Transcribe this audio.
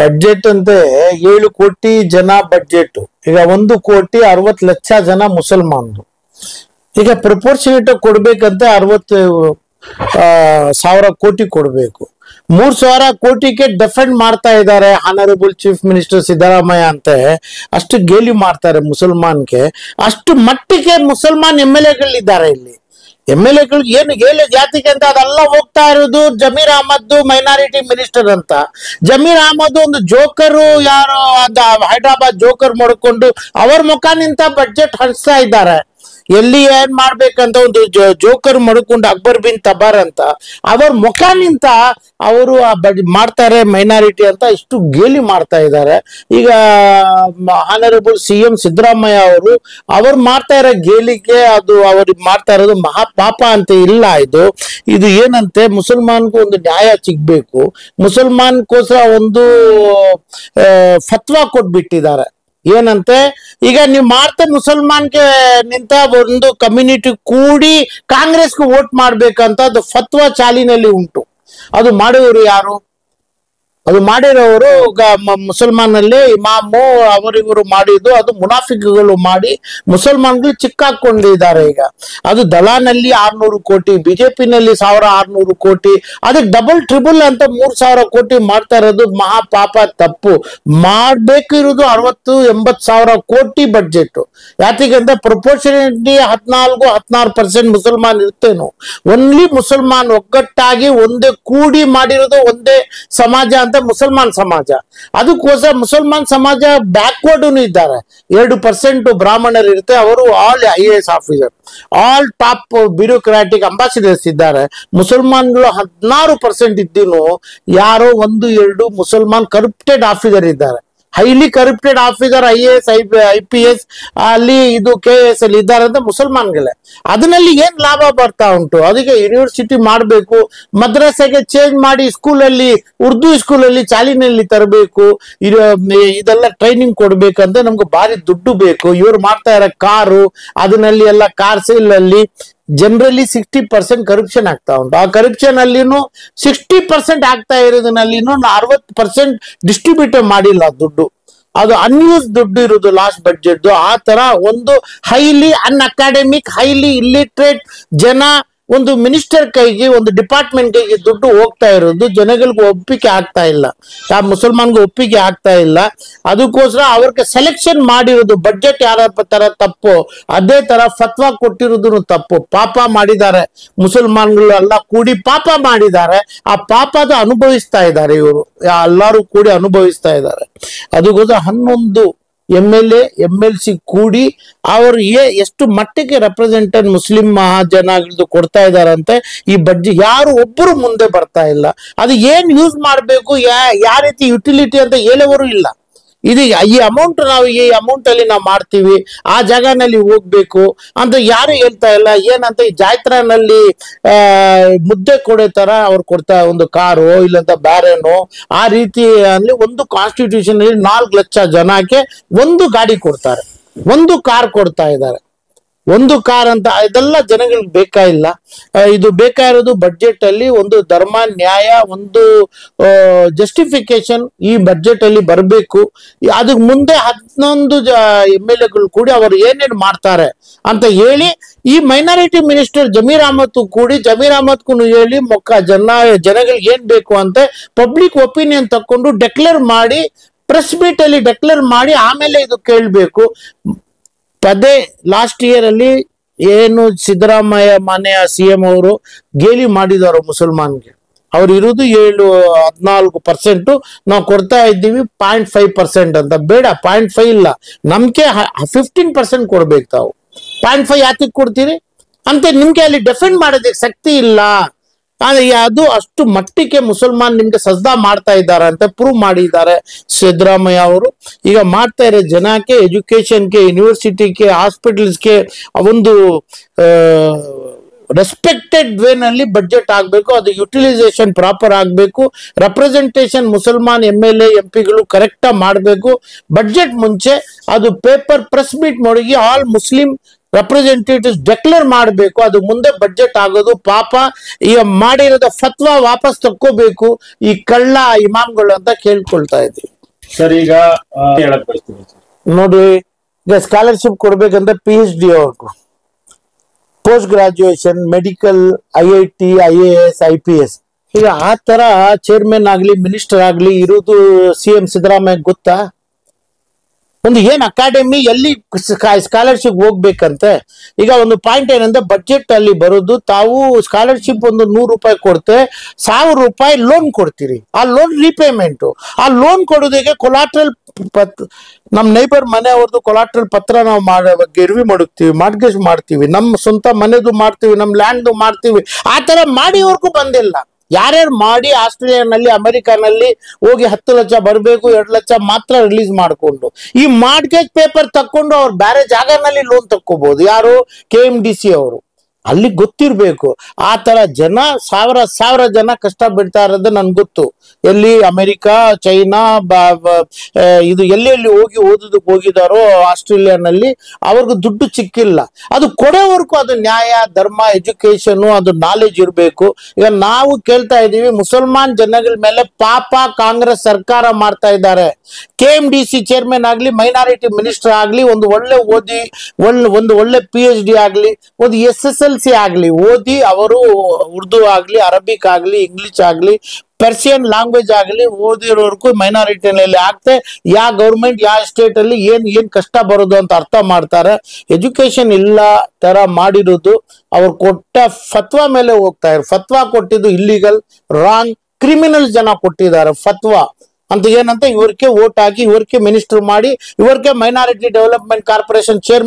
Budget ಅಂದ್ರೆ 7 ಕೋಟಿ ಜನ ಬಡ್ಜೆಟ್. ಈಗ 1,60,00,000 ಜನ ಮುಸಲ್ಮಾನರು. ಈಗ ಪ್ರಪೋರ್ಷನೇಟ್ ಕೊಡ್ಬೇಕಂತ 60,000 ಕೋಟಿ ಕೊಡ್ಬೇಕು. 3,000 ಕೋಟಿಗೆ ಡಿಫೆಂಡ್ ಮಾಡ್ತಾ ಇದ್ದಾರೆ ಆನರಬಲ್ ಚೀಫ್ ಮಿನಿಸ್ಟರ್ ಸಿದ್ದರಾಮಯ್ಯ ಅಂತ. ಅಷ್ಟು ಗೇಲಿ ಮಾಡ್ತಾರೆ ಮುಸಲ್ಮಾನ್ಗೆ. ಅಷ್ಟು ಮಟ್ಟಿಗೆ ಮುಸಲ್ಮಾನ್ MLA ಇಲ್ಲಿ. MLA ಏನು ಹೇಳಿ ಜಾತಿಗೆ ಅಂತ ಅದೆಲ್ಲ ಹೋಗ್ತಾ ಇರೋದು ಜಮೀರ್ ಅಹಮದ್ ಮೈನಾರಿಟಿ ಮಿನಿಸ್ಟರ್ ಅಂತ. ಜಮೀರ್ ಅಹಮದ್ ಒಂದು ಜೋಕರು, ಯಾರು ಹೈದರಾಬಾದ್ ಜೋಕರ್ ಮಾಡಿಕೊಂಡು ಅವ್ರ ಮುಖ ನಿಂತ ಬಡ್ಜೆಟ್ ಹರಿಸ್ತಾ ಇದ್ದಾರೆ. ಎಲ್ಲಿ ಏನ್ ಮಾಡ್ಬೇಕಂತ ಒಂದು ಜೋಕರ್ ಮಾಡ್ಕೊಂಡು ಅಕ್ಬರ್ ಬಿನ್ ತಬಾರ್ ಅಂತ ಅವ್ರ ಮುಖ ನಿಂತ ಅವರು ಮಾಡ್ತಾರೆ ಮೈನಾರಿಟಿ ಅಂತ ಇಷ್ಟು ಗೇಲಿ ಮಾಡ್ತಾ ಇದ್ದಾರೆ. ಈಗ ಆನರಬಲ್ CM ಸಿದ್ದರಾಮಯ್ಯ ಅವರು ಮಾಡ್ತಾ ಇರೋ ಗೇಲಿಗೆ ಅದು ಅವ್ರಿಗೆ ಮಾಡ್ತಾ ಇರೋದು ಮಹಾಪಾಪ ಅಂತ ಇಲ್ಲ. ಇದು ಏನಂತೆ ಮುಸಲ್ಮಾನ್ಗೂ ಒಂದು ನ್ಯಾಯ ಸಿಗ್ಬೇಕು. ಮುಸಲ್ಮಾನ್ಗೋಸ್ಕರ ಒಂದು ಫತ್ವಾ ಕೊಟ್ಬಿಟ್ಟಿದ್ದಾರೆ. ಏನಂತೆ, ಈಗ ನೀವು ಮಾಡ್ತಾ ಮುಸಲ್ಮಾನ್ಗೆ ನಿಂತ ಒಂದು ಕಮ್ಯುನಿಟಿ ಕೂಡಿ ಕಾಂಗ್ರೆಸ್ಗೆ ವೋಟ್ ಮಾಡ್ಬೇಕಂತ ಅದು ಫತ್ವಾ ಚಾಲಿನಲ್ಲಿ ಉಂಟು. ಅದು ಮಾಡುವವರು ಯಾರು? ಅದು ಮಾಡಿರೋರು ಮುಸಲ್ಮಾನಲ್ಲಿ ಇಮಾಮು ಅವರಿವರು ಮಾಡಿದ್ದು. ಅದು ಮುನಾಫಿಕ್ಗಳು ಮಾಡಿ ಮುಸಲ್ಮಾನ್ಗಳು ಚಿಕ್ಕಾಕೊಂಡಿದ್ದಾರೆ. ಈಗ ಅದು ದಲಾನಲ್ಲಿ 600 ಕೋಟಿ, ಬಿಜೆಪಿನಲ್ಲಿ 1600 ಕೋಟಿ, ಅದಕ್ಕೆ ಡಬಲ್ ಟ್ರಿಬಲ್ ಅಂತ 3,000 ಕೋಟಿ ಮಾಡ್ತಾ ಇರೋದು ಮಹಾಪಾಪ, ತಪ್ಪು. ಮಾಡ್ಬೇಕಿರೋದು 60-80 ಕೋಟಿ ಬಡ್ಜೆಟ್. ಯಾತಿಗಂದ್ರೆ ಪ್ರಪೋರ್ಷನೇಟ್ಲಿ 14-16% ಮುಸಲ್ಮಾನ್ ಇರ್ತೇನೋ. ಓನ್ಲಿ ಮುಸಲ್ಮಾನ್ ಒಗ್ಗಟ್ಟಾಗಿ ಒಂದೇ ಕೂಡಿ ಮಾಡಿರೋದು ಒಂದೇ ಸಮಾಜ ಅಂತ ಮುಸಲ್ಮಾನ್ ಸಮಾಜ. ಅದಕ್ಕೋಸ್ಕರ ಮುಸಲ್ಮಾನ್ ಸಮಾಜ ಬ್ಯಾಕ್ವರ್ಡ್ ಇದ್ದಾರೆ. 2% ಬ್ರಾಹ್ಮಣರು ಇರುತ್ತೆ. ಅವರು all IAS officer, all top bureaucratic ambassadors ಇದ್ದಾರೆ. ಮುಸಲ್ಮಾನ್ಗಳು 16% ಇದ್ದೀನು ಯಾರೋ 1-2 ಮುಸಲ್ಮಾನ್ ಕರಪ್ಟೆಡ್ ಆಫೀಸರ್ ಇದ್ದಾರೆ. Highly corrupted officer IAS IPS ಅಲ್ಲಿ ಇದು KS ಅಲ್ಲಿ ಇದ್ದಾರೆ ಅಂತ ಮುಸಲ್ಮಾನ್ಗಳೇ. ಅದನ್ನಲ್ಲಿ ಏನ್ ಲಾಭ ಬರ್ತಾ ಉಂಟು? ಅದಕ್ಕೆ ಯೂನಿವರ್ಸಿಟಿ ಮಾಡಬೇಕು, ಮದ್ರಸೆಗೆ ಚೇಂಜ್ ಮಾಡಿ ಸ್ಕೂಲಲ್ಲಿ ಉರ್ದು ಸ್ಕೂಲಲ್ಲಿ ಚಾಲಿನಲ್ಲಿ ತರಬೇಕು, ಇದೆಲ್ಲ ಟ್ರೈನಿಂಗ್ ಕೊಡ್ಬೇಕಂತ ನಮ್ಗೆ ಭಾರಿ ದುಡ್ಡು ಬೇಕು. ಇವ್ರು ಮಾಡ್ತಾ ಇರೋ ಕಾರು ಅದನ್ನಲ್ಲಿ ಎಲ್ಲ ಕಾರ್ ಸೇಲ್ ಅಲ್ಲಿ ಜನರಲಿ 60% ಕರಪ್ಷನ್ ಆಗ್ತಾ ಉಂಟು. ಆ ಕರಪ್ಷನ್ ಅಲ್ಲಿನೂ 60% ಆಗ್ತಾ ಇರೋದನ್ನಲ್ಲಿನೂ 60% ಡಿಸ್ಟ್ರಿಬ್ಯೂಟ್ ಮಾಡಿಲ್ಲ ದುಡ್ಡು. ಅದು ಅನ್ಯೂಸ್ ದುಡ್ಡು ಇರುವುದು ಲಾಸ್ಟ್ ಬಡ್ಜೆಟ್. ಆ ತರ ಒಂದು ಹೈಲಿ ಅನ್ಅಕಾಡೆಮಿಕ್, ಹೈಲಿ ಇಲ್ಲಿಟ್ರೇಟ್ ಜನ ಒಂದು ಮಿನಿಸ್ಟರ್ ಕೈಗೆ, ಒಂದು ಡಿಪಾರ್ಟ್ಮೆಂಟ್ ಕೈಗೆ ದುಡ್ಡು ಹೋಗ್ತಾ ಇರೋದು ಜನಗಳಿಗೆ ಒಪ್ಪಿಗೆ ಆಗ್ತಾ ಇಲ್ಲ. ಆ ಮುಸಲ್ಮಾನ್ಗೆ ಒಪ್ಪಿಗೆ ಆಗ್ತಾ ಇಲ್ಲ. ಅದಕ್ಕೋಸ್ಕರ ಅವ್ರಿಗೆ ಸೆಲೆಕ್ಷನ್ ಮಾಡಿರೋದು ಬಡ್ಜೆಟ್ ಯಾರ ತರ ತಪ್ಪು, ಅದೇ ತರ ಫತ್ವಾ ಕೊಟ್ಟಿರೋದು ತಪ್ಪು. ಪಾಪ ಮಾಡಿದ್ದಾರೆ ಮುಸಲ್ಮಾನ್ಗಳು ಎಲ್ಲ ಕೂಡಿ ಪಾಪ ಮಾಡಿದ್ದಾರೆ. ಆ ಪಾಪದ ಅನುಭವಿಸ್ತಾ ಇದ್ದಾರೆ ಇವರು ಎಲ್ಲರೂ ಕೂಡಿ ಅನುಭವಿಸ್ತಾ ಇದ್ದಾರೆ. ಅದಕ್ಕೋಸ್ಕರ 11 MLA MLC ಕೂಡಿ ಅವರು ಎಷ್ಟು ಮಟ್ಟಿಗೆ ರೆಪ್ರೆಸೆಂಟೇಟಿವ್ ಮುಸ್ಲಿಂ ಮಹಾಜನಗಳದ್ದು ಕೊಡ್ತಾ ಇದಾರಂತೆ. ಈ ಬಡ್ಜೆಟ್ ಯಾರು ಒಬ್ಬರು ಮುಂದೆ ಬರ್ತಾ ಇಲ್ಲ. ಅದು ಏನ್ ಯೂಸ್ ಮಾಡ್ಬೇಕು, ಯಾವ ರೀತಿ ಯುಟಿಲಿಟಿ ಅಂತ ಹೇಳೋರು ಇಲ್ಲ. ಇದು ಈ ಅಮೌಂಟ್ ಈ ಅಮೌಂಟ್ ಅಲ್ಲಿ ನಾವು ಮಾಡ್ತೀವಿ, ಆ ಜಾಗನಲ್ಲಿ ಹೋಗ್ಬೇಕು ಅಂತ ಯಾರು ಹೇಳ್ತಾ ಇಲ್ಲ. ಏನಂತ ಈ ಜಾತ್ರೆನಲ್ಲಿ ಮುದ್ದೆ ಕೊಡೋ ತರ ಅವ್ರು ಕೊಡ್ತಾ, ಒಂದು ಕಾರು ಇಲ್ಲಂತ ಬ್ಯಾರೇನೋ ಆ ರೀತಿ ಅಲ್ಲಿ ಒಂದು ಕಾನ್ಸ್ಟಿಟ್ಯೂಷನ್ 4 ಲಕ್ಷ ಜನಕ್ಕೆ ಒಂದು ಗಾಡಿ ಕೊಡ್ತಾರೆ, ಒಂದು ಕಾರ್ ಕೊಡ್ತಾ ಇದ್ದಾರೆ. ಒಂದು ಕಾರ್ ಅಂತ ಇದೆಲ್ಲ ಜನಗಳಿಗೆ ಬೇಕಾಗಿಲ್ಲ. ಇದು ಬೇಕಾಗಿರೋದು ಬಡ್ಜೆಟ್ ಅಲ್ಲಿ ಒಂದು ಧರ್ಮ, ನ್ಯಾಯ, ಒಂದು ಜಸ್ಟಿಫಿಕೇಶನ್ ಈ ಬಡ್ಜೆಟ್ ಅಲ್ಲಿ ಬರಬೇಕು. ಅದಕ್ಕೆ ಮುಂದೆ 11 MLAಗಳು ಕೂಡಿ ಅವರು ಏನೇನು ಮಾಡ್ತಾರೆ ಅಂತ ಹೇಳಿ, ಈ ಮೈನಾರಿಟಿ ಮಿನಿಸ್ಟರ್ ಜಮೀರ್ ಅಹಮದ್ ಕೂಡಿ ಜಮೀರ್ ಅಹಮದ್ಗೂ ಹೇಳಿ ಜನಗಳಿಗೆ ಏನ್ ಬೇಕು ಅಂತ ಪಬ್ಲಿಕ್ ಒಪಿನಿಯನ್ ತಕೊಂಡು ಡೆಕ್ಲೇರ್ ಮಾಡಿ, ಪ್ರೆಸ್ ಮೀಟ್ ಅಲ್ಲಿ ಡೆಕ್ಲೇರ್ ಮಾಡಿ ಆಮೇಲೆ ಇದು ಕೇಳಬೇಕು. ಪದೇ ಲಾಸ್ಟ್ ಇಯರ್ ಅಲ್ಲಿ ಏನು ಸಿದ್ದರಾಮಯ್ಯ ಮಾನ್ಯ CM ಅವರು ಗೇಲಿ ಮಾಡಿದವರು ಮುಸಲ್ಮಾನ್ಗೆ, ಅವ್ರು ಇರುವುದು 14% ನಾವು ಕೊಡ್ತಾ ಇದ್ದೀವಿ 0.5% ಅಂತ. ಬೇಡ, 0.5 ಇಲ್ಲ, ನಮ್ಗೆ 15% ಕೊಡ್ಬೇಕು. ತಾವು 0.5 ಯಾತಿಗೆ ಕೊಡ್ತೀರಿ ಅಂತ ನಿಮ್ಗೆ ಅಲ್ಲಿ ಡಿಫೆಂಡ್ ಮಾಡೋದಕ್ಕೆ ಶಕ್ತಿ ಇಲ್ಲ. ಅದು ಅಷ್ಟು ಮಟ್ಟಿಗೆ ಮುಸಲ್ಮಾನ್ ನಿಮ್ಗೆ ಸಜ್ದಾ ಮಾಡ್ತಾ ಇದ್ದಾರೆ ಅಂತ ಪ್ರೂವ್ ಮಾಡಿದ್ದಾರೆ ಸಿದ್ದರಾಮಯ್ಯ ಅವರು. ಈಗ ಮಾಡ್ತಾ ಇರೋ ಜನಕ್ಕೆ, ಎಜುಕೇಶನ್ಗೆ, ಯೂನಿವರ್ಸಿಟಿಗೆ, ಹಾಸ್ಪಿಟಲ್ಸ್ಗೆ ಒಂದು ರೆಸ್ಪೆಕ್ಟೆಡ್ ವೇನಲ್ಲಿ ಬಡ್ಜೆಟ್ ಆಗಬೇಕು. ಅದು ಯುಟಿಲೈಸೇಷನ್ ಪ್ರಾಪರ್ ಆಗಬೇಕು. ರೆಪ್ರೆಸೆಂಟೇಷನ್ ಮುಸಲ್ಮಾನ್ MLA MPಗಳು ಕರೆಕ್ಟ್ ಮಾಡಬೇಕು. ಬಡ್ಜೆಟ್ ಮುಂಚೆ ಅದು ಪೇಪರ್ ಪ್ರೆಸ್ ಮೀಟ್ ಮಾಡಿ ಆಲ್ ಮುಸ್ಲಿಂ ರೆಪ್ರೆಸೆಂಟೇಟಿವ್ಸ್ ಡಿಕ್ಲೇರ್ ಮಾಡಬೇಕು, ಅದು ಮುಂದೆ ಬಡ್ಜೆಟ್ ಆಗೋದು. ಪಾಪ ಈಗ ಮಾಡಿರೋದ ಫತ್ವಾ ವಾಪಸ್ ತಕ್ಕೋಬೇಕು ಈ ಕಳ್ಳ ಇಮಾಮ್ಗಳು ಅಂತ ಕೇಳ್ಕೊಳ್ತಾ ಇದ್ದೀವಿ. ಸರ್ ಈಗ ಹೇಳಕ್ ಬಯಸ್ತೀನಿ ನೋಡಿ, ಈಗ ಸ್ಕಾಲರ್ಶಿಪ್ ಕೊಡ್ಬೇಕಂದ್ರೆ PhD ಅವ್ರಿಗೂ, post graduation, medical, IIT, IAS, IPS, ಈಗ ಆ ತರ ಚೇರ್ಮನ್ ಆಗ್ಲಿ ಮಿನಿಸ್ಟರ್ ಆಗ್ಲಿ ಇರುವುದು CM ಸಿದ್ದರಾಮಯ್ಯ ಗೊತ್ತಾ? ಒಂದು ಏನ್ ಅಕಾಡೆಮಿ ಎಲ್ಲಿ ಸ್ಕಾಲರ್ಶಿಪ್ ಹೋಗ್ಬೇಕಂತೆ. ಈಗ ಒಂದು ಪಾಯಿಂಟ್ ಏನಂದ್ರೆ ಬಡ್ಜೆಟ್ ಅಲ್ಲಿ ಬರೋದು, ತಾವು ಸ್ಕಾಲರ್ಶಿಪ್ ಒಂದು 100 ರೂಪಾಯಿ ಕೊಡ್ತೆ, 1000 ರೂಪಾಯಿ ಲೋನ್ ಕೊಡ್ತೀರಿ. ಆ ಲೋನ್ ರೀಪೇಮೆಂಟ್, ಆ ಲೋನ್ ಕೊಡೋದಿಗೆ ಕೊಲಾಟ್ರಲ್ ನಮ್ ನೈಬರ್ ಮನೆಯವ್ರದ್ದು ಕೊಲಾಟ್ರಲ್ ಪತ್ರ ನಾವು ಗಿರ್ವಿ ಮಡಗ್ತೀವಿ, ಮಾರ್ಗೇಜ್ ಮಾಡ್ತೀವಿ, ನಮ್ಮ ಸ್ವಂತ ಮನೆದು ಮಾಡ್ತೀವಿ, ನಮ್ ಲ್ಯಾಂಡ್ ಮಾಡ್ತೀವಿ. ಆ ತರ ಮಾಡಿವರೆಗೂ ಬಂದಿಲ್ಲ. ಯಾರ್ಯಾರು ಮಾಡಿ ಆಸ್ಟ್ರೇಲಿಯಾನಲ್ಲಿ ಅಮೆರಿಕಾನಲ್ಲಿ ಹೋಗಿ 10 ಲಕ್ಷ ಬರಬೇಕು, 2 ಲಕ್ಷ ಮಾತ್ರ ರಿಲೀಸ್ ಮಾಡಿಕೊಂಡು ಈ ಮಾರ್ಗೇಜ್ ಪೇಪರ್ ತಕ್ಕೊಂಡು ಅವ್ರು ಬೇರೆ ಜಾಗನಲ್ಲಿ ಲೋನ್ ತಕ್ಕೋಬಹುದು. ಯಾರು? KMDC ಅವರು. ಅಲ್ಲಿ ಗೊತ್ತಿರ್ಬೇಕು. ಆ ತರ ಜನ ಸಾವಿರ ಜನ ಕಷ್ಟ ಬಿಡ್ತಾ ಇರೋದು ನನ್ಗೆ ಗೊತ್ತು. ಎಲ್ಲಿ ಅಮೆರಿಕ, ಚೈನಾ, ಇದು ಎಲ್ಲಿ ಹೋಗಿ ಓದೋದಕ್ಕೆ ಹೋಗಿದಾರೋ ಆಸ್ಟ್ರೇಲಿಯಾನಲ್ಲಿ, ಅವ್ರಿಗೂ ದುಡ್ಡು ಸಿಕ್ಕಿಲ್ಲ. ಅದು ಕೊಡೋವರೆಗೂ ಅದು ನ್ಯಾಯ, ಧರ್ಮ, ಎಜುಕೇಶನ್, ಅದು ನಾಲೆಜ್ ಇರಬೇಕು. ಈಗ ನಾವು ಕೇಳ್ತಾ ಇದೀವಿ, ಮುಸಲ್ಮಾನ್ ಜನಗಳ ಮೇಲೆ ಪಾಪ ಕಾಂಗ್ರೆಸ್ ಸರ್ಕಾರ ಮಾಡ್ತಾ ಇದ್ದಾರೆ. KMDC ಚೇರ್ಮನ್ ಆಗ್ಲಿ, ಮೈನಾರಿಟಿ ಮಿನಿಸ್ಟರ್ ಆಗ್ಲಿ, ಒಂದು ಒಳ್ಳೆ ಓದಿ, ಒಂದು ಒಳ್ಳೆ PhD ಆಗ್ಲಿ, ಒಂದು SSLC ಆಗ್ಲಿ ಓದಿ, ಅವರು ಉರ್ದು ಆಗ್ಲಿ, ಅರಬಿಕ್ ಆಗ್ಲಿ, ಇಂಗ್ಲಿಷ್ ಆಗ್ಲಿ, ಪರ್ಸಿಯನ್ ಲ್ಯಾಂಗ್ವೇಜ್ ಆಗಲಿ ಓದಿರೋರ್ಗೂ ಮೈನಾರಿಟಿನಲ್ಲಿ ಆಗ್ತೆ ಯಾವ ಗೌರ್ಮೆಂಟ್ ಯಾವ ಸ್ಟೇಟ್ ಅಲ್ಲಿ ಏನ್ ಕಷ್ಟ ಬರೋದು ಅಂತ ಅರ್ಥ ಮಾಡ್ತಾರೆ. ಎಜುಕೇಶನ್ ಇಲ್ಲ ತರ ಮಾಡಿರೋದು. ಅವ್ರು ಕೊಟ್ಟ ಫತ್ವಾ ಮೇಲೆ ಹೋಗ್ತಾ ಇದ್ದಾರೆ. ಫತ್ವಾ ಕೊಟ್ಟಿದ್ದು ಇಲ್ಲಿಗಲ್, ರಾಂಗ್, ಕ್ರಿಮಿನಲ್ ಜನ ಕೊಟ್ಟಿದ್ದಾರೆ ಫತ್ವಾ ಅಂತ. ಏನಂತ ಇವ್ರಿಗೆ ವೋಟ್ ಹಾಕಿ, ಇವ್ರಿಗೆ ಮಿನಿಸ್ಟರ್ ಮಾಡಿ, ಇವ್ರಿಗೆ ಮೈನಾರಿಟಿ ಡೆವಲಪ್ಮೆಂಟ್ ಕಾರ್ಪೊರೇಷನ್ ಚೇರ್ಮನ್